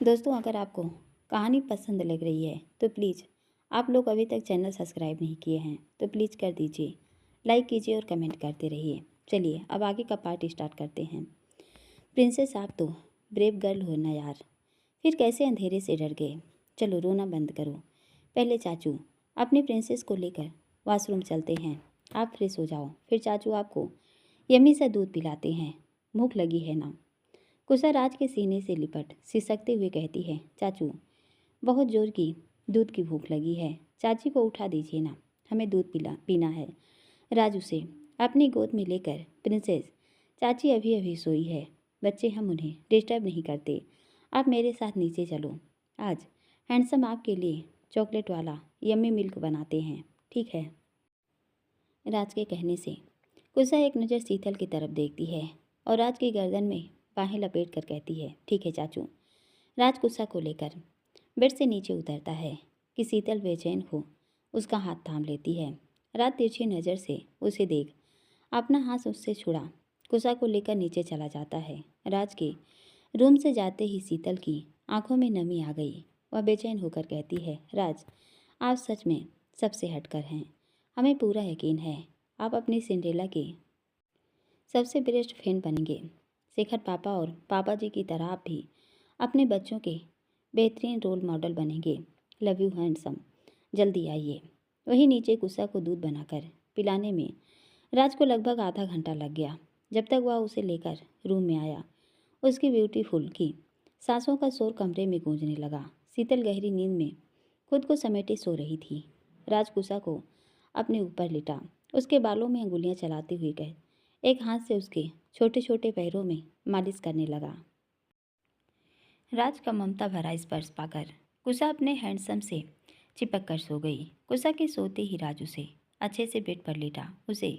दोस्तों, अगर आपको कहानी पसंद लग रही है तो प्लीज़, आप लोग अभी तक चैनल सब्सक्राइब नहीं किए हैं तो प्लीज़ कर दीजिए, लाइक कीजिए और कमेंट करते रहिए। चलिए अब आगे का पार्ट स्टार्ट करते हैं। प्रिंसेस, आप तो ब्रेव गर्ल हो ना यार, फिर कैसे अंधेरे से डर गए? चलो रोना बंद करो। पहले चाचू अपनी प्रिंसेस को लेकर वॉशरूम चलते हैं। आप फ्रेश हो जाओ, फिर चाचू आपको यम्मी सा दूध पिलाते हैं। भूख लगी है ना? कुसर राज के सीने से लिपट सिसकते हुए कहती है, चाचू बहुत जोर की दूध की भूख लगी है। चाची को उठा दीजिए ना, हमें दूध पीना है। राज उसे अपनी गोद में लेकर, प्रिंसेस चाची अभी अभी सोई है, बच्चे हम उन्हें डिस्टर्ब नहीं करते। आप मेरे साथ नीचे चलो, आज हैंडसम आपके लिए चॉकलेट वाला यम्मी मिल्क बनाते हैं, ठीक है? राज के कहने से कुसा एक नज़र शीतल की तरफ देखती है और राज की गर्दन में बाहें लपेट कर कहती है, ठीक है चाचू। राज गुस्सा को लेकर बेड से नीचे उतरता है कि शीतल बेचैन हो उसका हाथ थाम लेती है। रात तिरछी नज़र से उसे देख अपना हाथ उससे छुड़ा गुस्सा को लेकर नीचे चला जाता है। राज के रूम से जाते ही शीतल की आंखों में नमी आ गई। वह बेचैन होकर कहती है, राज आप सच में सबसे हटकर हैं। हमें पूरा यकीन है आप अपनी सिंड्रेला के सबसे बेस्ट फ्रेंड बनेंगे। शेखर पापा और पापा जी की तरह आप भी अपने बच्चों के बेहतरीन रोल मॉडल बनेंगे। लव यू हैंडसम, जल्दी आइए। वहीं नीचे गुस्सा को दूध बनाकर पिलाने में राज को लगभग आधा घंटा लग गया। जब तक वह उसे लेकर रूम में आया, उसकी ब्यूटीफुल की सांसों का शोर कमरे में गूंजने लगा। शीतल गहरी नींद में खुद को समेटे सो रही थी। राज गुस्सा को अपने ऊपर लिटा उसके बालों में अंगुलियां चलाते हुए कह एक हाथ से उसके छोटे छोटे पैरों में मालिश करने लगा। राज का ममता भरा स्पर्श पाकर कुसा अपने हैंडसम से चिपक कर सो गई। कुसा के सोते ही राज उसे अच्छे से बेड पर लेटा उसे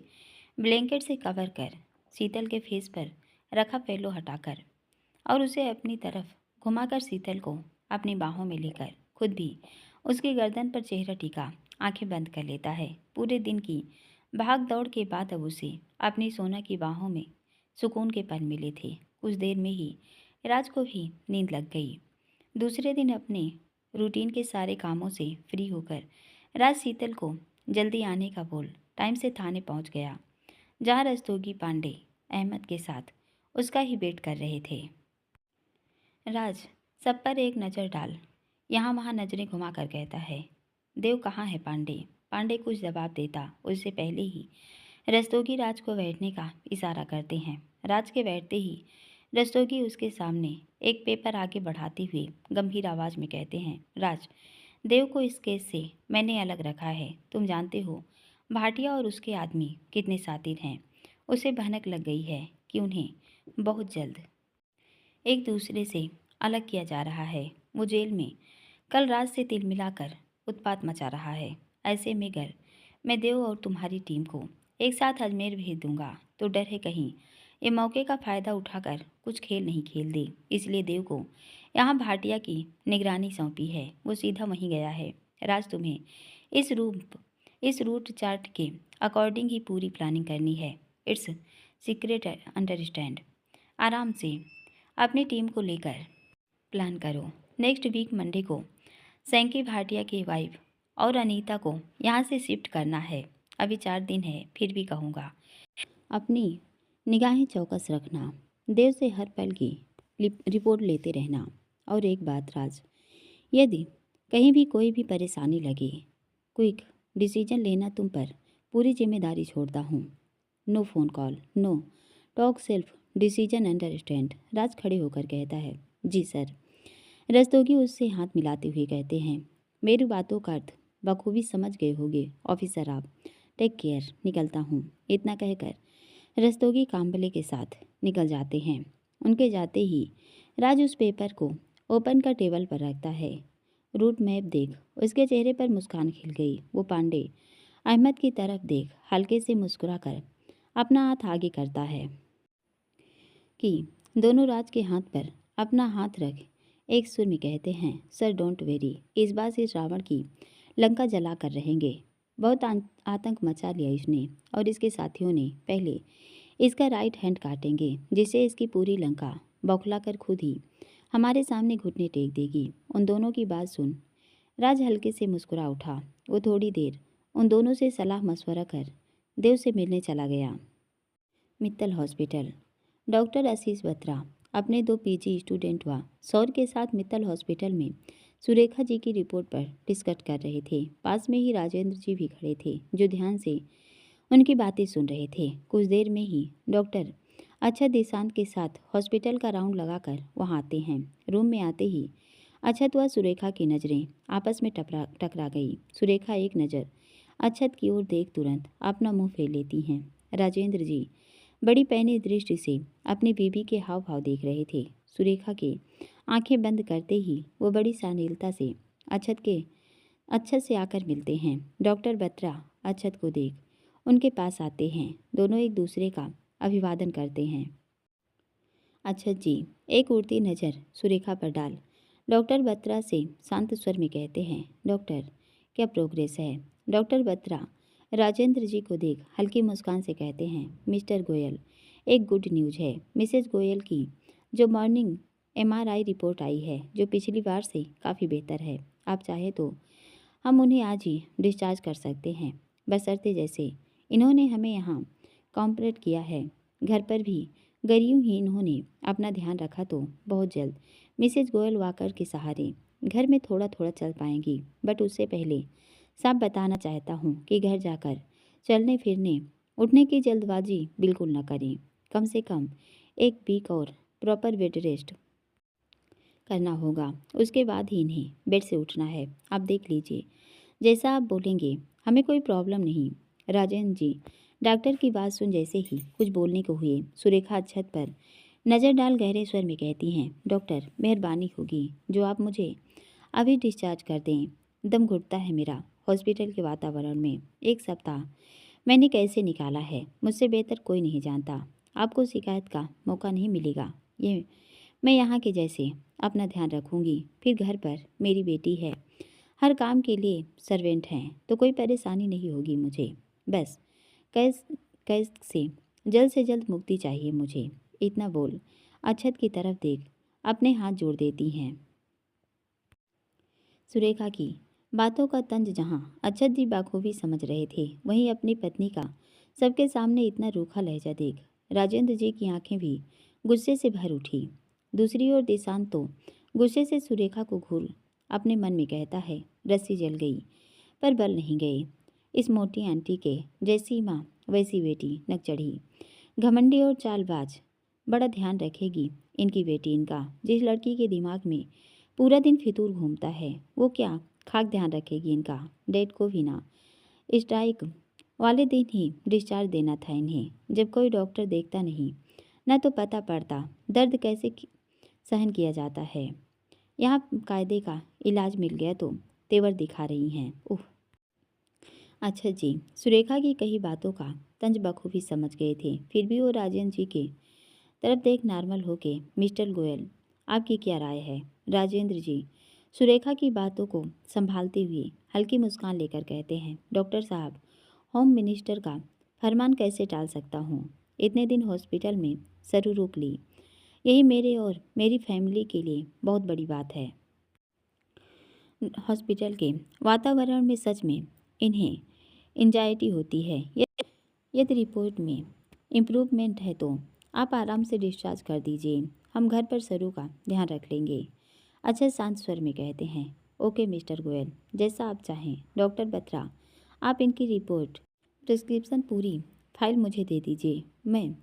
ब्लैंकेट से कवर कर शीतल के फेस पर रखा पिलो हटाकर और उसे अपनी तरफ घुमाकर शीतल को अपनी बाहों में लेकर खुद भी उसकी गर्दन पर चेहरा टिका आंखें बंद कर लेता है। पूरे दिन की भाग दौड़ के बाद अब उसे अपनी सोना की बाहों में सुकून के पल मिले थे। कुछ देर में ही राज को भी नींद लग गई। दूसरे दिन अपने रूटीन के सारे कामों से फ्री होकर राज शीतल को जल्दी आने का बोल टाइम से थाने पहुंच गया, जहां रस्तोगी पांडे अहमद के साथ उसका ही वेट कर रहे थे। राज सब पर एक नज़र डाल यहाँ वहाँ नज़रें घुमा कर कहता है, देव कहाँ है पांडे? पांडे कुछ जवाब देता उससे पहले ही रस्तोगी राज को बैठने का इशारा करते हैं। राज के बैठते ही रस्तोगी उसके सामने एक पेपर आगे बढ़ाते हुए गंभीर आवाज़ में कहते हैं, राज देव को इस केस से मैंने अलग रखा है। तुम जानते हो भाटिया और उसके आदमी कितने शातिर हैं। उसे भनक लग गई है कि उन्हें बहुत जल्द एक दूसरे से अलग किया जा रहा है। वो जेल में कल रात से तिल मिलाकर उत्पात मचा रहा है। ऐसे में अगर मैं देव और तुम्हारी टीम को एक साथ अजमेर भेज दूंगा तो डर है कहीं ये मौके का फ़ायदा उठाकर कुछ खेल नहीं खेल दे। इसलिए देव को यहाँ भाटिया की निगरानी सौंपी है। वो सीधा वहीं गया है। राज तुम्हें इस रूट चार्ट के अकॉर्डिंग ही पूरी प्लानिंग करनी है। It's secret understand. आराम से अपनी टीम को लेकर प्लान करो। नेक्स्ट वीक मंडे को सैंकी भाटिया की वाइफ और अनीता को यहाँ से शिफ्ट करना है। अभी 4 दिन है, फिर भी कहूँगा अपनी निगाहें चौकस रखना। देव से हर पल की रिपोर्ट लेते रहना। और एक बात राज, यदि कहीं भी कोई भी परेशानी लगे, क्विक डिसीजन लेना तुम पर पूरी जिम्मेदारी छोड़ता हूँ। No phone call, no talk, self decision understand. Raj खड़े होकर कहता है, जी सर। रस्तोगी उससे हाथ मिलाते हुए कहते हैं, मेरी बातों का अर्थ बखूबी समझ गए होगे ऑफिसर आप। टेक केयर, निकलता हूँ। इतना कहकर रस्तोगी काम्बले के साथ निकल जाते हैं। उनके जाते ही राज उस पेपर को ओपन कर टेबल पर रखता है। रूट मैप देख उसके चेहरे पर मुस्कान खिल गई। वो पांडे अहमद की तरफ देख हल्के से मुस्कुराकर अपना हाथ आगे करता है कि दोनों राज के हाथ पर अपना हाथ रख एक सुर में कहते हैं, सर डोंट वेरी, इस बार से रावण की लंका जला कर रहेंगे। बहुत आतंक मचा लिया इसने और इसके साथियों ने। पहले इसका राइट हैंड काटेंगे जिससे इसकी पूरी लंका बौखला कर खुद ही हमारे सामने घुटने टेक देगी। उन दोनों की बात सुन राज हल्के से मुस्कुरा उठा। वो थोड़ी देर उन दोनों से सलाह मशवरा कर देव से मिलने चला गया। मित्तल हॉस्पिटल। डॉक्टर आशीष बत्रा अपने 2 पीजी स्टूडेंट व सौर के साथ मित्तल हॉस्पिटल में सुरेखा जी की रिपोर्ट पर डिस्कस कर रहे थे। पास में ही राजेंद्र जी भी खड़े थे, जो ध्यान से उनकी बातें सुन रहे थे। कुछ देर में ही डॉक्टर अक्षत देशांत के साथ हॉस्पिटल का राउंड लगाकर वहां आते हैं। रूम में आते ही अक्षत व सुरेखा की नज़रें आपस में टकरा गई। सुरेखा एक नज़र अक्षत की ओर देख तुरंत अपना मुंह फेर लेती हैं। राजेंद्र जी बड़ी पैनी दृष्टि से अपनी बीवी के हाव भाव देख रहे थे। सुरेखा के आंखें बंद करते ही वो बड़ी शालीनता से अक्षत से आकर मिलते हैं। डॉक्टर बत्रा अक्षत को देख उनके पास आते हैं। दोनों एक दूसरे का अभिवादन करते हैं। अक्षत जी एक उड़ती नज़र सुरेखा पर डाल डॉक्टर बत्रा से शांत स्वर में कहते हैं, डॉक्टर क्या प्रोग्रेस है? डॉक्टर बत्रा राजेंद्र जी को देख हल्की मुस्कान से कहते हैं, मिस्टर गोयल एक गुड न्यूज़ है। मिसेज गोयल की जो मॉर्निंग MRI रिपोर्ट आई है, जो पिछली बार से काफ़ी बेहतर है। आप चाहे तो हम उन्हें आज ही डिस्चार्ज कर सकते हैं, बशर्ते जैसे इन्होंने हमें यहाँ कॉम्परेट किया है। घर पर भी गरियों ही इन्होंने अपना ध्यान रखा तो बहुत जल्द मिसेज गोयल वाकर के सहारे घर में थोड़ा थोड़ा चल पाएंगी। बट उससे पहले साफ बताना चाहता हूँ कि घर जाकर चलने फिरने उठने की जल्दबाजी बिल्कुल न करें। कम से कम 1 वीक और प्रॉपर बेड रेस्ट करना होगा। उसके बाद ही इन्हें बेड से उठना है। आप देख लीजिए, जैसा आप बोलेंगे, हमें कोई प्रॉब्लम नहीं। राजेंद्र जी डॉक्टर की बात सुन जैसे ही कुछ बोलने को हुए, सुरेखा छत पर नज़र डाल गहरे स्वर में कहती हैं, डॉक्टर मेहरबानी होगी जो आप मुझे अभी डिस्चार्ज कर दें। दम घुटता है मेरा हॉस्पिटल के वातावरण में। 1 सप्ताह मैंने कैसे निकाला है, मुझसे बेहतर कोई नहीं जानता। आपको शिकायत का मौका नहीं मिलेगा। ये मैं यहाँ के जैसे अपना ध्यान रखूँगी। फिर घर पर मेरी बेटी है, हर काम के लिए सर्वेंट हैं, तो कोई परेशानी नहीं होगी मुझे। बस कैस कैस से जल्द मुक्ति चाहिए मुझे। इतना बोल अक्षत की तरफ देख अपने हाथ जोड़ देती हैं। सुरेखा की बातों का तंज जहाँ अक्षत जी बाखूबी समझ रहे थे, वहीं अपनी पत्नी का सबके सामने इतना रूखा लहजा देख राजेंद्र जी की आंखें भी गुस्से से भर उठी। दूसरी ओर देशांत तो गुस्से से सुरेखा को घूर अपने मन में कहता है, रस्सी जल गई पर बल नहीं गए। इस मोटी आंटी के जैसी माँ वैसी बेटी नक चढ़ी, घमंडी और चालबाज। बड़ा ध्यान रखेगी इनकी बेटी इनका। जिस लड़की के दिमाग में पूरा दिन फितूर घूमता है, वो क्या खाक ध्यान रखेगी इनका। डैड को भी ना स्ट्राइक वाले दिन ही डिस्चार्ज देना था इन्हें, जब कोई डॉक्टर देखता नहीं, न तो पता पड़ता दर्द कैसे सहन किया जाता है। यहाँ कायदे का इलाज मिल गया तो तेवर दिखा रही हैं। उफ। अच्छा जी सुरेखा की कही बातों का तंज बखूबी समझ गए थे। फिर भी वो राजेंद्र जी के तरफ देख नॉर्मल होके, मिस्टर गोयल आपकी क्या राय है? राजेंद्र जी सुरेखा की बातों को संभालते हुए हल्की मुस्कान लेकर कहते हैं, डॉक्टर साहब होम मिनिस्टर का फरमान कैसे टाल सकता हूँ। इतने दिन हॉस्पिटल में सरू रोक ली, यही मेरे और मेरी फैमिली के लिए बहुत बड़ी बात है। हॉस्पिटल के वातावरण में सच में इन्हें एंजाइटी होती है। यदि रिपोर्ट में इम्प्रूवमेंट है तो आप आराम से डिस्चार्ज कर दीजिए, हम घर पर सरू का ध्यान रख लेंगे। अच्छा शांत स्वर में कहते हैं, ओके मिस्टर गोयल, जैसा आप चाहें। डॉक्टर बत्रा आप इनकी रिपोर्ट प्रिस्क्रिप्शन पूरी फाइल मुझे दे दीजिए, मैं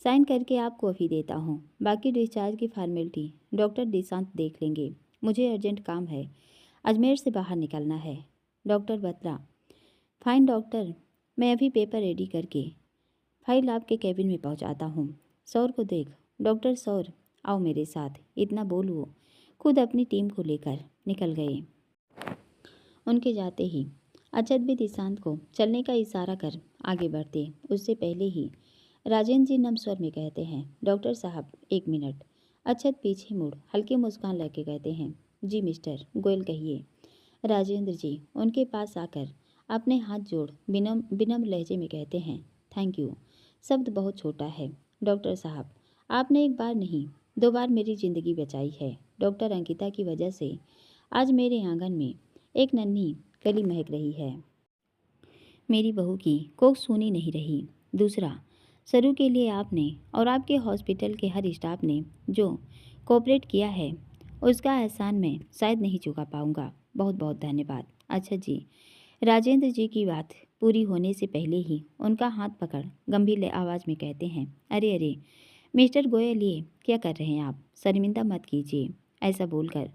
साइन करके आपको अभी देता हूँ। बाकी डिस्चार्ज की फॉर्मेलिटी डॉक्टर देशांत देख लेंगे। मुझे अर्जेंट काम है, अजमेर से बाहर निकलना है। डॉक्टर बत्रा फाइन डॉक्टर, मैं अभी पेपर रेडी करके फाइल आपके कैबिन में पहुंचाता हूँ। सौर को देख, डॉक्टर सौर आओ मेरे साथ। इतना बोल वो खुद अपनी टीम को लेकर निकल गए। उनके जाते ही अक्षत भी देशांत को चलने का इशारा कर आगे बढ़ते। उससे पहले ही राजेंद्र जी नम स्वर में कहते हैं, डॉक्टर साहब 1 मिनट। अक्षत पीछे मुड़ हल्की मुस्कान लेके कहते हैं, जी मिस्टर गोयल कहिए। राजेंद्र जी उनके पास आकर अपने हाथ जोड़ विनम्र लहजे में कहते हैं, थैंक यू शब्द बहुत छोटा है। डॉक्टर साहब आपने 1 बार नहीं 2 बार मेरी ज़िंदगी बचाई है। डॉक्टर अंकिता की वजह से आज मेरे आंगन में एक नन्ही कली महक रही है। मेरी बहू की कोख सूनी नहीं रही। दूसरा, सरू के लिए आपने और आपके हॉस्पिटल के हर स्टाफ ने जो कोऑपरेट किया है उसका एहसान मैं शायद नहीं चुका पाऊंगा। बहुत बहुत धन्यवाद। अच्छा जी। राजेंद्र जी की बात पूरी होने से पहले ही उनका हाथ पकड़ गंभीर आवाज़ में कहते हैं, अरे अरे मिस्टर गोयल, ये क्या कर रहे हैं आप? शर्मिंदा मत कीजिए। ऐसा बोलकर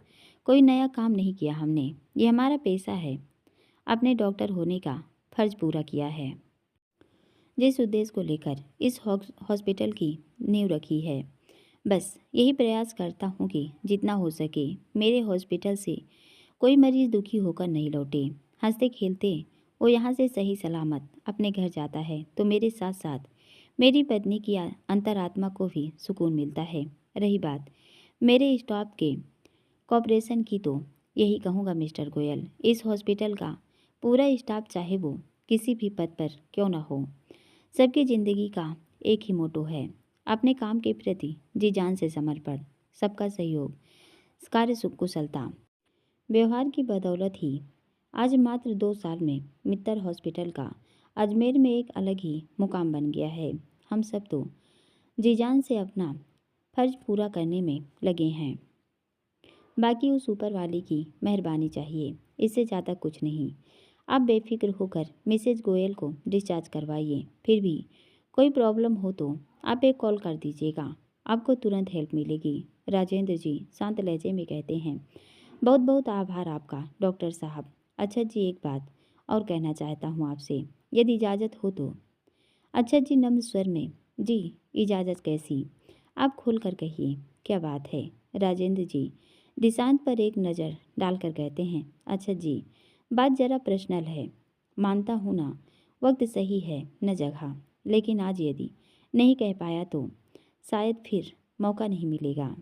कोई नया काम नहीं किया हमने, ये हमारा पेशा है। अपने डॉक्टर होने का फर्ज पूरा किया है। जिस उद्देश्य को लेकर इस हॉस्पिटल की नींव रखी है, बस यही प्रयास करता हूँ कि जितना हो सके मेरे हॉस्पिटल से कोई मरीज दुखी होकर नहीं लौटे। हंसते खेलते वो यहाँ से सही सलामत अपने घर जाता है तो मेरे साथ साथ मेरी पत्नी की अंतरात्मा को भी सुकून मिलता है। रही बात मेरे स्टाफ के कॉपरेशन की, तो यही कहूँगा मिस्टर गोयल, इस हॉस्पिटल का पूरा स्टाफ चाहे वो किसी भी पद पर क्यों ना हो, सबकी ज़िंदगी का एक ही मोटो है, अपने काम के प्रति जी जान से समर्पण, सबका सहयोग, कार्य कुशलता। व्यवहार की बदौलत ही आज मात्र 2 साल में मित्तर हॉस्पिटल का अजमेर में एक अलग ही मुकाम बन गया है। हम सब तो जी जान से अपना फर्ज पूरा करने में लगे हैं। बाकी उस ऊपर वाले की मेहरबानी चाहिए, इससे ज़्यादा कुछ नहीं। आप बेफिक्र होकर मिसेज गोयल को डिस्चार्ज करवाइए। फिर भी कोई प्रॉब्लम हो तो आप एक कॉल कर दीजिएगा, आपको तुरंत हेल्प मिलेगी। राजेंद्र जी शांत लहजे में कहते हैं, बहुत बहुत आभार आपका डॉक्टर साहब। अच्छा जी, एक बात और कहना चाहता हूँ आपसे, यदि इजाज़त हो तो। अच्छा जी नम्र स्वर में, जी इजाज़त कैसी? आप खोल कर कहिए, क्या बात है? राजेंद्र जी दिशांत पर एक नज़र डालकर कहते हैं, अच्छा जी बात ज़रा पर्सनल है, मानता हूँ ना वक्त सही है न जगह, लेकिन आज यदि नहीं कह पाया तो शायद फिर मौका नहीं मिलेगा।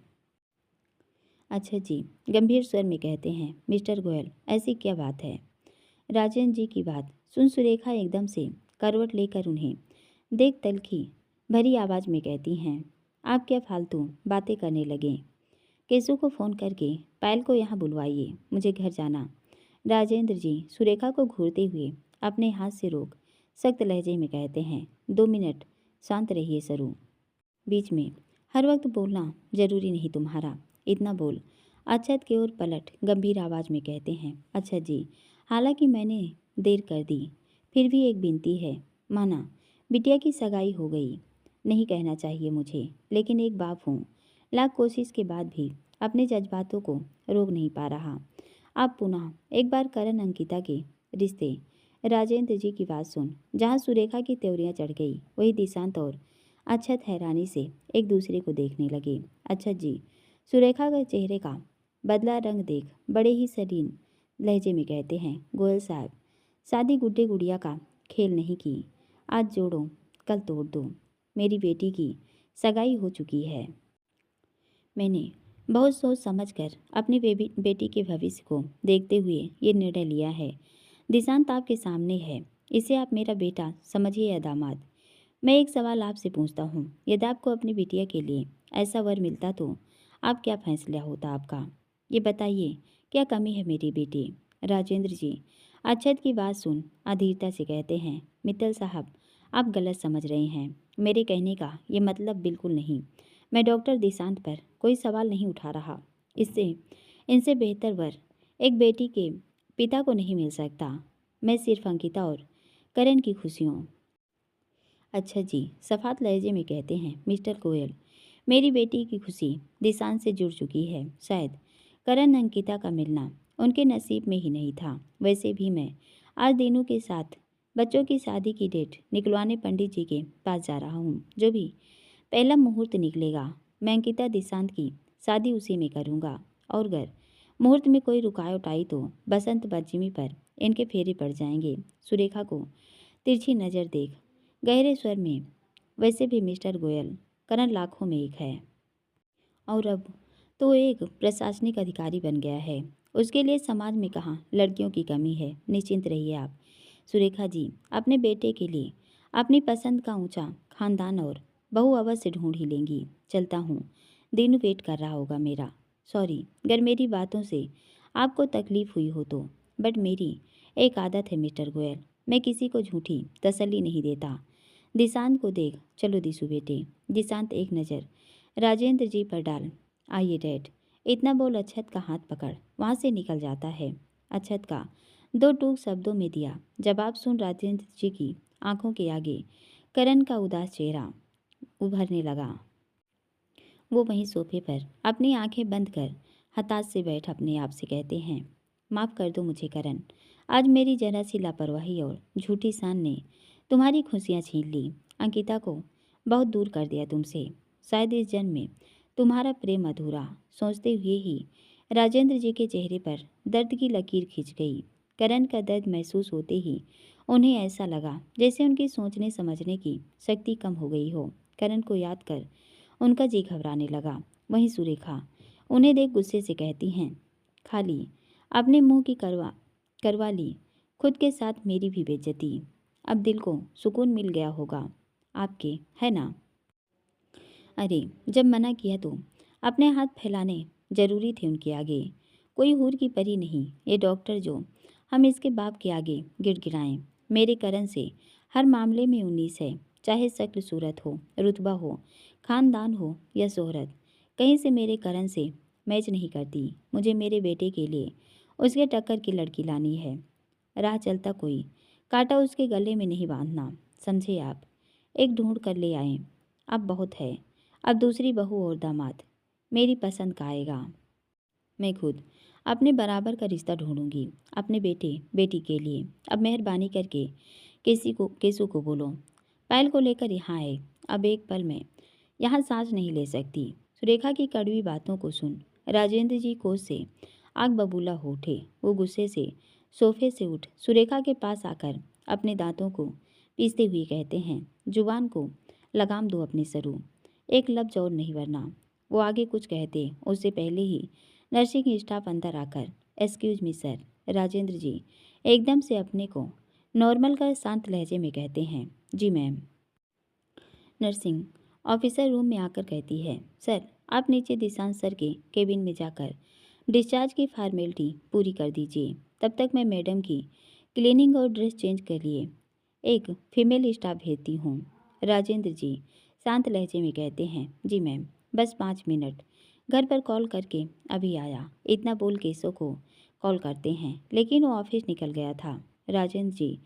अच्छा जी, गंभीर स्वर में कहते हैं, मिस्टर गोयल ऐसी क्या बात है? राजेंद्र जी की बात सुन सुरेखा एकदम से करवट लेकर उन्हें देख तल्खी भरी आवाज़ में कहती हैं, आप क्या फालतू बातें करने लगे? केशु को फ़ोन करके पायल को यहाँ बुलवाइए, मुझे घर जाना। राजेंद्र जी सुरेखा को घूरते हुए अपने हाथ से रोक सख्त लहजे में कहते हैं, 2 मिनट शांत रहिए सरू, बीच में हर वक्त बोलना जरूरी नहीं तुम्हारा, इतना बोल। अक्षत की ओर पलट गंभीर आवाज़ में कहते हैं, अच्छा जी हालांकि मैंने देर कर दी, फिर भी एक विनती है, माना बिटिया की सगाई हो गई, नहीं कहना चाहिए मुझे, लेकिन एक बाप हूँ, लाख कोशिश के बाद भी अपने जज्बातों को रोक नहीं पा रहा। आप पुनः एक बार करण अंकिता के रिश्ते। राजेंद्र जी की बात सुन जहाँ सुरेखा की त्योरियाँ चढ़ गई, वही दिशांत और अक्षत हैरानी से एक दूसरे को देखने लगे। अक्षत जी सुरेखा के चेहरे का बदला रंग देख बड़े ही शरीन लहजे में कहते हैं, गोयल साहब शादी गुड्डे गुड़िया का खेल नहीं की, आज जोड़ो कल तोड़ दो, मेरी बेटी की सगाई हो चुकी है। मैंने बहुत सोच समझकर अपनी बेटी के भविष्य को देखते हुए ये निर्णय लिया है। दिशांत आपके सामने है, इसे आप मेरा बेटा समझिए या दामाद। मैं एक सवाल आपसे पूछता हूँ, यदि आपको अपनी बिटिया के लिए ऐसा वर मिलता तो आप क्या फैसला होता आपका? ये बताइए, क्या कमी है मेरी बेटी? राजेंद्र जी अक्षत की बात सुन अधीरता से कहते हैं, मित्तल साहब आप गलत समझ रहे हैं, मेरे कहने का ये मतलब बिल्कुल नहीं। मैं डॉक्टर दिशांत पर कोई सवाल नहीं उठा रहा, इससे इनसे बेहतर वर एक बेटी के पिता को नहीं मिल सकता। मैं सिर्फ अंकिता और करण की खुशियों। अच्छा जी सफात लहजे में कहते हैं, मिस्टर गोयल मेरी बेटी की खुशी दिशांत से जुड़ चुकी है, शायद करण अंकिता का मिलना उनके नसीब में ही नहीं था। वैसे भी मैं आज दिनों के साथ बच्चों की शादी की डेट निकलवाने पंडित जी के पास जा रहा हूँ। जो भी पहला मुहूर्त निकलेगा मैं अंकिता दिशांत की शादी उसी में करूँगा, और अगर मुहूर्त में कोई रुकावट आई तो बसंत पंचमी पर इनके फेरे पड़ जाएंगे। सुरेखा को तिरछी नज़र देख गहरे स्वर में, वैसे भी मिस्टर गोयल करण लाखों में एक है, और अब तो एक प्रशासनिक अधिकारी बन गया है, उसके लिए समाज में कहाँ लड़कियों की कमी है। निश्चिंत रहिए आप सुरेखा जी, अपने बेटे के लिए अपनी पसंद का ऊंचा खानदान और बहू अवश्य ढूंढ ही लेंगी। चलता हूँ, दिन वेट कर रहा होगा मेरा। सॉरी अगर मेरी बातों से आपको तकलीफ हुई हो तो, बट मेरी एक आदत है मिस्टर गोयल, मैं किसी को झूठी तसल्ली नहीं देता। दिशांत को देख, चलो दिशु बेटे। दिशांत एक नज़र राजेंद्र जी पर डाल, आइए डैड, इतना बोल अक्षत का हाथ पकड़ वहाँ से निकल जाता है। अक्षत का दो टूक शब्दों में दिया जवाब सुन राजेंद्र जी की आंखों के आगे करण का उदास चेहरा उभरने लगा। वो वहीं सोफे पर अपनी आंखें बंद कर हताश से बैठ अपने आप से कहते हैं, माफ़ कर दो मुझे करण, आज मेरी जरा सी लापरवाही और झूठी शान ने तुम्हारी खुशियाँ छीन ली। अंकिता को बहुत दूर कर दिया तुमसे। शायद इस जन्म में तुम्हारा प्रेम अधूरा सोचते हुए ही राजेंद्र जी के चेहरे पर दर्द की लकीर खिंच गई। करण का दर्द महसूस होते ही उन्हें ऐसा लगा जैसे उनकी सोचने समझने की शक्ति कम हो गई हो। करण को याद कर उनका जी घबराने लगा। वहीं सुरेखा उन्हें देख गुस्से से कहती हैं, खाली अपने मुंह की करवा ली, खुद के साथ मेरी भी बेइज्जती। अब दिल को सुकून मिल गया होगा आपके, है ना? अरे जब मना किया तो अपने हाथ फैलाने जरूरी थे उनके आगे। कोई हूर की परी नहीं ये डॉक्टर जो हम इसके बाप के आगे गिड़गिड़ाएं। मेरे करण से हर मामले में 19 है, चाहे शक्ल सूरत हो, रुतबा हो, खानदान हो या शोहरत, कहीं से मेरे करण से मैच नहीं करती। मुझे मेरे बेटे के लिए उसके टक्कर की लड़की लानी है। राह चलता कोई कांटा उसके गले में नहीं बांधना, समझे आप? एक ढूंढ कर ले आए, अब बहुत है। अब दूसरी बहू और दामाद मेरी पसंद का आएगा। मैं खुद अपने बराबर का रिश्ता ढूंढूंगी अपने बेटे बेटी के लिए। अब मेहरबानी करके केसू को बोलो पायल को लेकर यहाँ आए। अब एक पल में यहाँ सांस नहीं ले सकती। सुरेखा की कड़वी बातों को सुन राजेंद्र जी कोस से आग बबूला हो उठे। वो गुस्से से सोफे से उठ सुरेखा के पास आकर अपने दांतों को पीसते हुए कहते हैं, जुबान को लगाम दो अपनी सरू, एक लफ्ज और नहीं वरना। वो आगे कुछ कहते उससे पहले ही नर्सिंग स्टाफ अंदर आकर, एक्सक्यूज मी सर, राजेंद्र जी एकदम से अपने को नॉर्मल कर शांत लहजे में कहते हैं, जी मैम। नर्सिंग ऑफिसर रूम में आकर कहती है, सर आप नीचे दिशांत सर के केबिन में जाकर डिस्चार्ज की फॉर्मेलिटी पूरी कर दीजिए। तब तक मैं मैडम की क्लीनिंग और ड्रेस चेंज कर लिए एक फीमेल स्टाफ भेजती हूँ। राजेंद्र जी शांत लहजे में कहते हैं, जी मैम, बस 5 मिनट, घर पर कॉल करके अभी आया। इतना बोल केशव को कॉल करते हैं लेकिन वो ऑफिस निकल गया था। राजेंद्र जी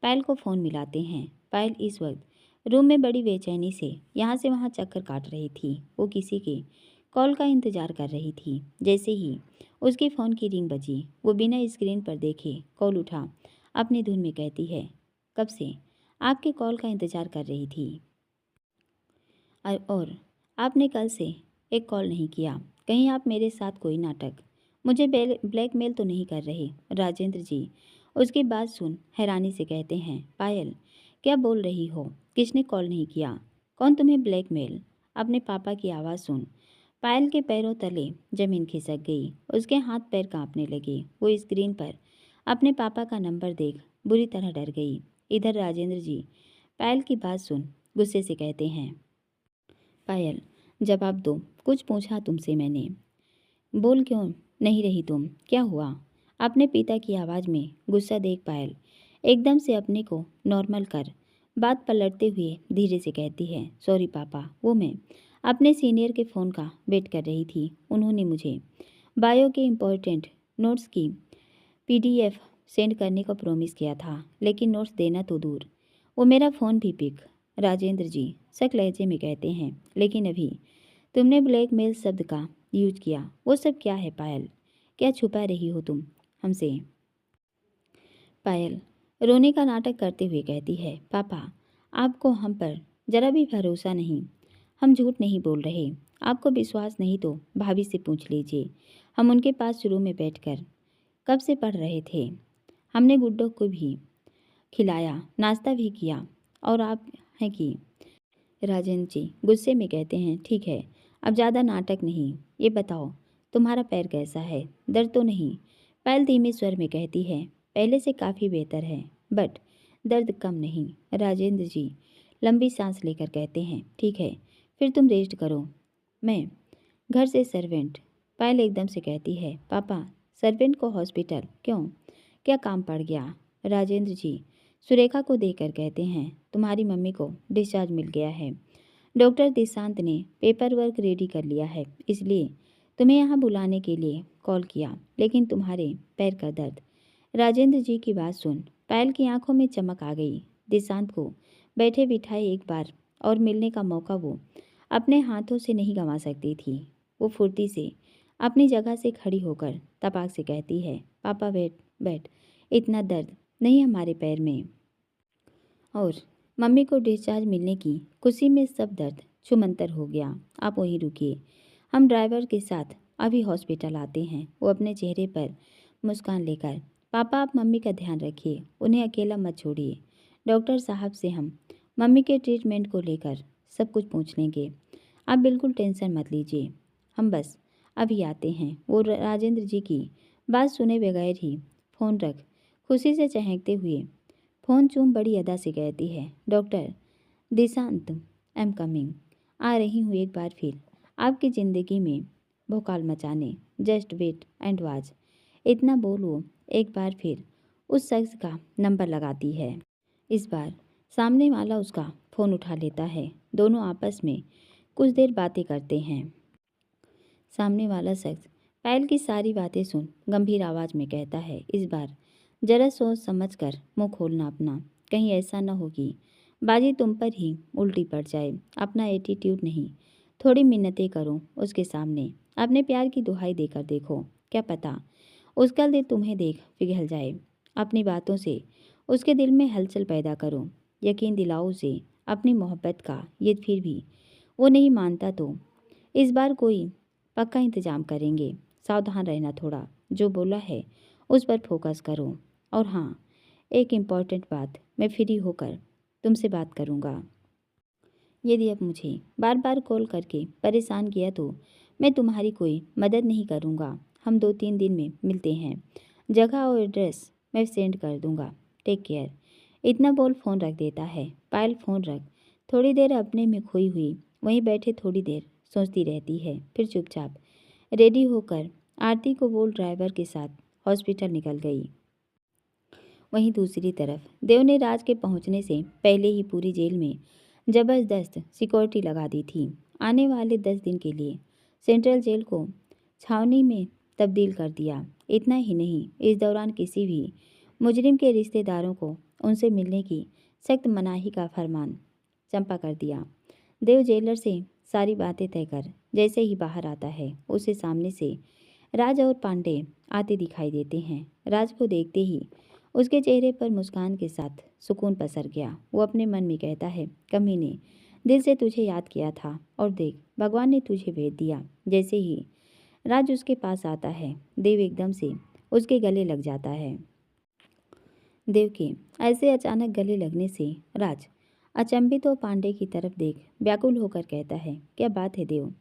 पायल को फ़ोन मिलाते हैं। पायल इस वक्त रूम में बड़ी बेचैनी से यहाँ से वहाँ चक्कर काट रही थी। वो किसी के कॉल का इंतज़ार कर रही थी। जैसे ही उसके फ़ोन की रिंग बजी, वो बिना स्क्रीन पर देखे कॉल उठा अपनी धुन में कहती है, कब से आपके कॉल का इंतज़ार कर रही थी और आपने कल से एक कॉल नहीं किया। कहीं आप मेरे साथ कोई नाटक, मुझे ब्लैकमेल तो नहीं कर रहे? राजेंद्र जी उसकी बात सुन हैरानी से कहते हैं, पायल क्या बोल रही हो? किसने कॉल नहीं किया? कौन तुम्हें ब्लैकमेल? अपने पापा की आवाज़ सुन पायल के पैरों तले जमीन खिसक गई। उसके हाथ पैर कांपने लगे। वो स्क्रीन पर अपने पापा का नंबर देख बुरी तरह डर गई। इधर राजेंद्र जी पायल की बात सुन गुस्से से कहते हैं, पायल जवाब दो, कुछ पूछा तुमसे मैंने, बोल क्यों नहीं रही तुम? क्या हुआ? अपने पिता की आवाज़ में गुस्सा देख पायल एकदम से अपने को नॉर्मल कर बात पलटते हुए धीरे से कहती है, सॉरी पापा, वो मैं अपने सीनियर के फ़ोन का वेट कर रही थी। उन्होंने मुझे बायो के इम्पोर्टेंट नोट्स की पीडीएफ सेंड करने को प्रॉमिस किया था, लेकिन नोट्स देना तो दूर, वो मेरा फ़ोन भी पिक। राजेंद्र जी शक लहजे में कहते हैं, लेकिन अभी तुमने ब्लैकमेल शब्द का यूज किया, वो सब क्या है पायल? क्या छुपा रही हो तुम हमसे? पायल रोने का नाटक करते हुए कहती है, पापा आपको हम पर जरा भी भरोसा नहीं, हम झूठ नहीं बोल रहे। आपको विश्वास नहीं तो भाभी से पूछ लीजिए। हम उनके पास रूम में बैठकर कब से पढ़ रहे थे। हमने गुड्डो को भी खिलाया, नाश्ता भी किया, और आप हैं कि? राजेंद्र जी गुस्से में कहते हैं, ठीक है अब ज़्यादा नाटक नहीं, ये बताओ तुम्हारा पैर कैसा है? दर्द तो नहीं? पायल धीमे स्वर में कहती है, पहले से काफ़ी बेहतर है, बट दर्द कम नहीं। राजेंद्र जी लंबी सांस लेकर कहते हैं, ठीक है फिर तुम रेस्ट करो, मैं घर से सर्वेंट पायल एकदम से कहती है, पापा सर्वेंट को हॉस्पिटल क्यों, क्या काम पड़ गया? राजेंद्र जी सुरेखा को देखकर कहते हैं, तुम्हारी मम्मी को डिस्चार्ज मिल गया है। डॉक्टर दिशांत ने पेपर वर्क रेडी कर लिया है, इसलिए तुम्हें यहाँ बुलाने के लिए कॉल किया। लेकिन तुम्हारे पैर का दर्द। राजेंद्र जी की बात सुन पायल की आंखों में चमक आ गई। दिशांत को बैठे बिठाए एक बार और मिलने का मौका वो अपने हाथों से नहीं गंवा सकती थी। वो फुर्ती से अपनी जगह से खड़ी होकर तपाक से कहती है, पापा बैठ बैठ, इतना दर्द नहीं हमारे पैर में। और मम्मी को डिस्चार्ज मिलने की खुशी में सब दर्द छुमंतर हो गया। आप वहीं रुकिए, हम ड्राइवर के साथ अभी हॉस्पिटल आते हैं। वो अपने चेहरे पर मुस्कान लेकर, पापा आप मम्मी का ध्यान रखिए, उन्हें अकेला मत छोड़िए। डॉक्टर साहब से हम मम्मी के ट्रीटमेंट को लेकर सब कुछ पूछ लेंगे, आप बिल्कुल टेंशन मत लीजिए, हम बस अभी आते हैं। वो राजेंद्र जी की बात सुने बगैर ही फ़ोन रख खुशी से चहकते हुए फ़ोन चूम बड़ी अदा से कहती है, doctor Dishant I am coming, आ रही हूँ एक बार फिर आपकी ज़िंदगी में भौकाल मचाने, जस्ट वेट एंड वॉच। इतना बोल वो एक बार फिर उस शख्स का नंबर लगाती है। इस बार सामने वाला उसका फ़ोन उठा लेता है। दोनों आपस में कुछ देर बातें करते हैं। सामने वाला शख्स पायल की सारी बातें सुन गंभीर आवाज़ में कहता है, इस बार जरा सोच समझ कर मुँह खोलना अपना, कहीं ऐसा न हो कि बाजी तुम पर ही उल्टी पड़ जाए। अपना एटीट्यूड नहीं, थोड़ी मिन्नतें करो उसके सामने, अपने प्यार की दुहाई देकर देखो, क्या पता उसका दिल तुम्हें देख पिघल जाए। अपनी बातों से उसके दिल में हलचल पैदा करो, यकीन दिलाओ उसे अपनी मोहब्बत का। ये फिर भी वो नहीं मानता तो इस बार कोई पक्का इंतजाम करेंगे। सावधान रहना थोड़ा, जो बोला है उस पर फोकस करो। और हाँ, एक इम्पॉर्टेंट बात, मैं फ्री होकर तुमसे बात करूँगा। यदि अब मुझे बार बार कॉल करके परेशान किया तो मैं तुम्हारी कोई मदद नहीं करूँगा। हम 2-3 दिन में मिलते हैं, जगह और एड्रेस मैं सेंड कर दूँगा। Take care. इतना बोल फ़ोन रख देता है। पायल फ़ोन रख थोड़ी देर अपने में खोई हुई वहीं बैठे थोड़ी देर सोचती रहती है, फिर चुपचाप रेडी होकर आरती को बोल ड्राइवर के साथ हॉस्पिटल निकल गई। वहीं दूसरी तरफ देव ने राज के पहुंचने से पहले ही पूरी जेल में जबरदस्त सिक्योरिटी लगा दी थी। आने वाले 10 दिन के लिए सेंट्रल जेल को छावनी में तब्दील कर दिया। इतना ही नहीं, इस दौरान किसी भी मुजरिम के रिश्तेदारों को उनसे मिलने की सख्त मनाही का फरमान चंपा कर दिया। देव जेलर से सारी बातें तय कर जैसे ही बाहर आता है, उसे सामने से राज और पांडे आते दिखाई देते हैं। राज को देखते ही उसके चेहरे पर मुस्कान के साथ सुकून पसर गया। वो अपने मन में कहता है, कमीने, दिल से तुझे याद किया था और देख भगवान ने तुझे भेज दिया। जैसे ही राज उसके पास आता है, देव एकदम से उसके गले लग जाता है। देव के ऐसे अचानक गले लगने से राज अचंभित तो पांडे की तरफ देख व्याकुल होकर कहता है, क्या बात है देव,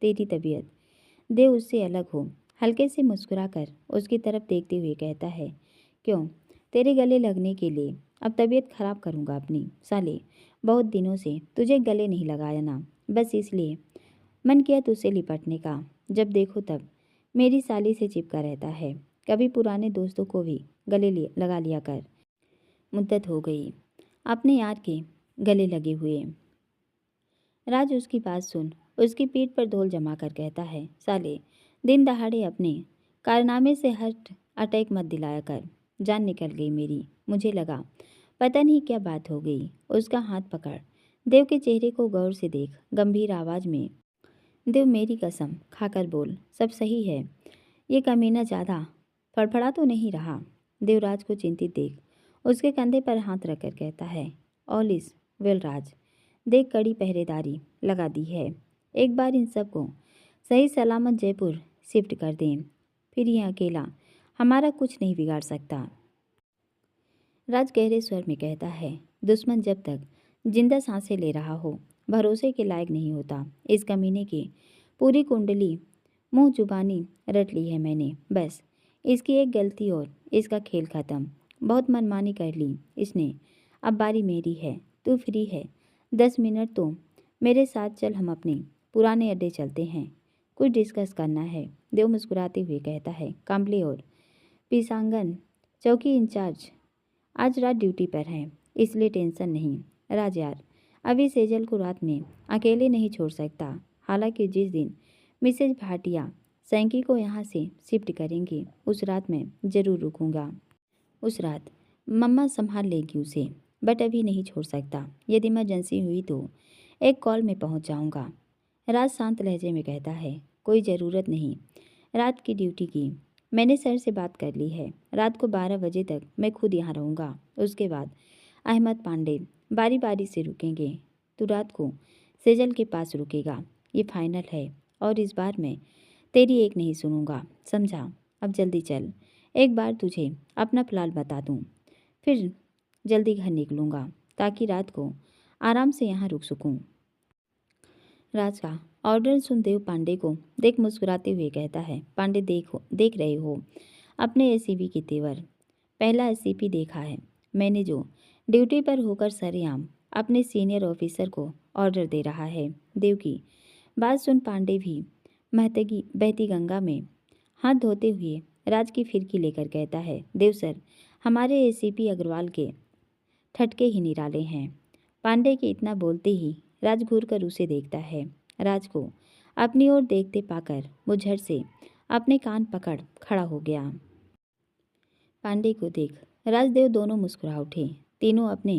तेरी तबीयत? देव उससे अलग हो हल्के से मुस्कुराकर उसकी तरफ देखते हुए कहता है, क्यों, तेरे गले लगने के लिए अब तबीयत खराब करूँगा अपनी? साले, बहुत दिनों से तुझे गले नहीं लगाया ना, बस इसलिए मन किया तुझसे लिपटने का। जब देखो तब मेरी साली से चिपका रहता है। कभी पुराने दोस्तों को भी गले लगा लिया कर। मुद्दत हो गई अपने यार के गले लगे हुए। राज उसकी बात सुन उसकी पीठ पर धौल जमा कर कहता है, साले, दिन दहाड़े अपने कारनामे से हट अटैक मत दिलाया कर। जान निकल गई मेरी, मुझे लगा पता नहीं क्या बात हो गई। उसका हाथ पकड़ देव के चेहरे को गौर से देख गंभीर आवाज़ में, देव मेरी कसम खाकर बोल, सब सही है, ये कमीना ज़्यादा फड़फड़ा तो नहीं रहा? देवराज को चिंतित देख उसके कंधे पर हाथ रखकर कहता है, ऑल इज वेल राज, देख कड़ी पहरेदारी लगा दी है। एक बार इन सबको सही सलामत जयपुर शिफ्ट कर दें, फिर यह अकेला हमारा कुछ नहीं बिगाड़ सकता। राज गहरे स्वर में कहता है, दुश्मन जब तक जिंदा सांसें ले रहा हो भरोसे के लायक नहीं होता। इस कमीने की पूरी कुंडली मुंह जुबानी रट ली है मैंने, बस इसकी एक गलती और इसका खेल ख़त्म। बहुत मनमानी कर ली इसने, अब बारी मेरी है। तू फ्री है 10 मिनट तो मेरे साथ चल, हम अपने पुराने अड्डे चलते हैं, कुछ डिस्कस करना है, देव मुस्कुराते हुए कहता है। काम्बले और पिसांगन चौकी इंचार्ज आज रात ड्यूटी पर हैं, इसलिए टेंशन नहीं। राज यार, अभी सेजल को रात में अकेले नहीं छोड़ सकता। हालांकि जिस दिन मिसेज भाटिया सैंकी को यहाँ से शिफ्ट करेंगी उस रात मैं ज़रूर रुकूंगा। उस रात मम्मा संभाल लेगी उसे, बट अभी नहीं छोड़ सकता। यदि इमरजेंसी हुई तो एक कॉल में पहुँच जाऊँगा। राज शांत लहजे में कहता है। कोई ज़रूरत नहीं रात की ड्यूटी की, मैंने सर से बात कर ली है। रात को 12 बजे तक मैं खुद यहाँ रहूँगा। उसके बाद अहमद पांडे बारी बारी से रुकेंगे। तू रात को सेजल के पास रुकेगा, ये फाइनल है। और इस बार मैं तेरी एक नहीं सुनूंगा, समझा? अब जल्दी चल, एक बार तुझे अपना प्लान बता दूँ, फिर जल्दी घर निकलूँगा ताकि रात को आराम से यहाँ रुक सकूँ। राज का ऑर्डर सुन देव पांडे को देख मुस्कुराते हुए कहता है। पांडे देख रहे हो अपने एसीपी के तेवर। पहला एसीपी देखा है मैंने जो ड्यूटी पर होकर सरेआम अपने सीनियर ऑफिसर को ऑर्डर दे रहा है। देव की बात सुन पांडे भी बहती गंगा में हाथ धोते हुए राज की फिरकी लेकर कहता है। देव सर, हमारे एसीपी अग्रवाल के ठटके ही निराले हैं। पांडे के इतना बोलते ही राज घूर कर उसे देखता है। राज को अपनी ओर देखते पाकर वो झट से अपने कान पकड़ खड़ा हो गया। पांडे को देख राजदेव दोनों मुस्कुरा उठे। तीनों अपने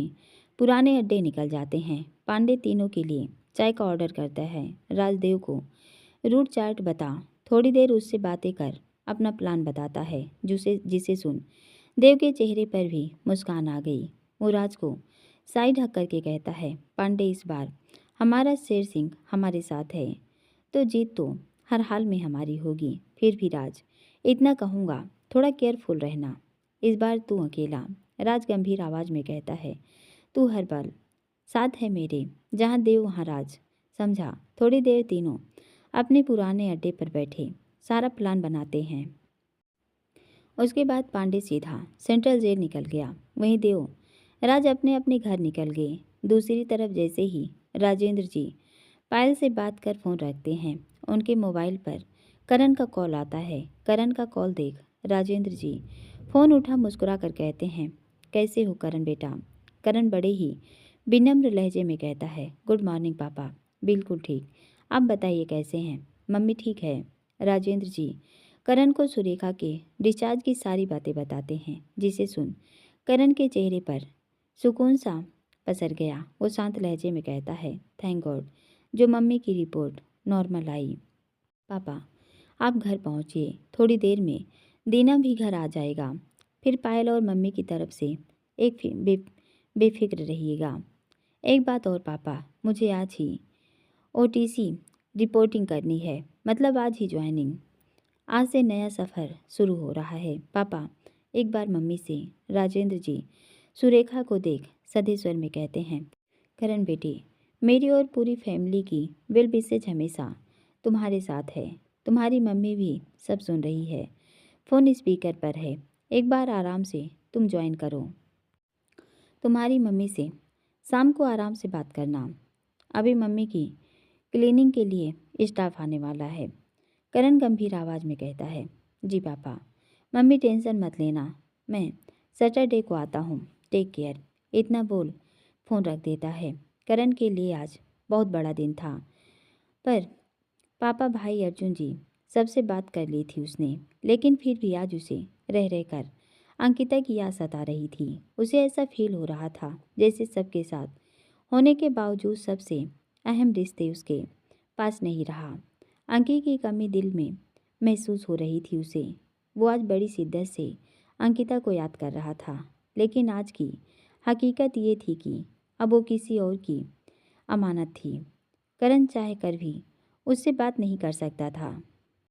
पुराने अड्डे निकल जाते हैं। पांडे तीनों के लिए चाय का ऑर्डर करता है। राजदेव को रूट चार्ट बता थोड़ी देर उससे बातें कर अपना प्लान बताता है, जिसे सुन देव के चेहरे पर भी मुस्कान आ गई। वो राज को साइड हक करके कहता है। पांडे, इस बार हमारा शेर सिंह हमारे साथ है तो जीत तो हर हाल में हमारी होगी। फिर भी राज, इतना कहूँगा, थोड़ा केयरफुल रहना। इस बार तू अकेला, राज गंभीर आवाज़ में कहता है। तू हर पल साथ है मेरे, जहाँ देव वहाँ राज, समझा? थोड़ी देर तीनों अपने पुराने अड्डे पर बैठे सारा प्लान बनाते हैं। उसके बाद पांडे सीधा सेंट्रल जेल निकल गया। वहीं देव राज अपने अपने घर निकल गए। दूसरी तरफ जैसे ही राजेंद्र जी पायल से बात कर फ़ोन रखते हैं, उनके मोबाइल पर करण का कॉल आता है। करण का कॉल देख राजेंद्र जी फ़ोन उठा मुस्कुरा कर कहते हैं। कैसे हो करण बेटा? करण बड़े ही विनम्र लहजे में कहता है। गुड मॉर्निंग पापा। बिल्कुल ठीक, आप बताइए कैसे हैं? मम्मी ठीक है। राजेंद्र जी करण को सुरेखा के डिस्चार्ज की सारी बातें बताते हैं, जिसे सुन करण के चेहरे पर सुकून सा पसर गया। वो शांत लहजे में कहता है। थैंक गॉड जो मम्मी की रिपोर्ट नॉर्मल आई। पापा आप घर पहुँचिए, थोड़ी देर में दीना भी घर आ जाएगा। फिर पायल और मम्मी की तरफ से एक बेफिक्र रहिएगा। एक बात और पापा, मुझे आज ही ओटीसी रिपोर्टिंग करनी है, मतलब आज ही ज्वाइनिंग। आज से नया सफ़र शुरू हो रहा है। पापा एक बार मम्मी से। राजेंद्र जी सुरेखा को देख सधे स्वर में कहते हैं। करण बेटी, मेरी और पूरी फैमिली की वेल विशेज हमेशा तुम्हारे साथ है। तुम्हारी मम्मी भी सब सुन रही है, फ़ोन स्पीकर पर है। एक बार आराम से तुम ज्वाइन करो। तुम्हारी मम्मी से शाम को आराम से बात करना। अभी मम्मी की क्लीनिंग के लिए स्टाफ आने वाला है। करण गंभीर आवाज़ में कहता है। जी पापा, मम्मी टेंशन मत लेना, मैं सैटरडे को आता हूँ। Take care. इतना बोल फ़ोन रख देता है। करण के लिए आज बहुत बड़ा दिन था, पर पापा भाई अर्जुन जी सबसे बात कर ली थी उसने, लेकिन फिर भी आज उसे रह कर अंकिता की याद सता रही थी। उसे ऐसा फील हो रहा था जैसे सबके साथ होने के बावजूद सबसे अहम रिश्ते उसके पास नहीं रहा। अंकी की कमी दिल में महसूस हो रही थी उसे। वो आज बड़ी शिद्दत से अंकिता को याद कर रहा था, लेकिन आज की हकीकत ये थी कि अब वो किसी और की अमानत थी। करण चाह कर भी उससे बात नहीं कर सकता था।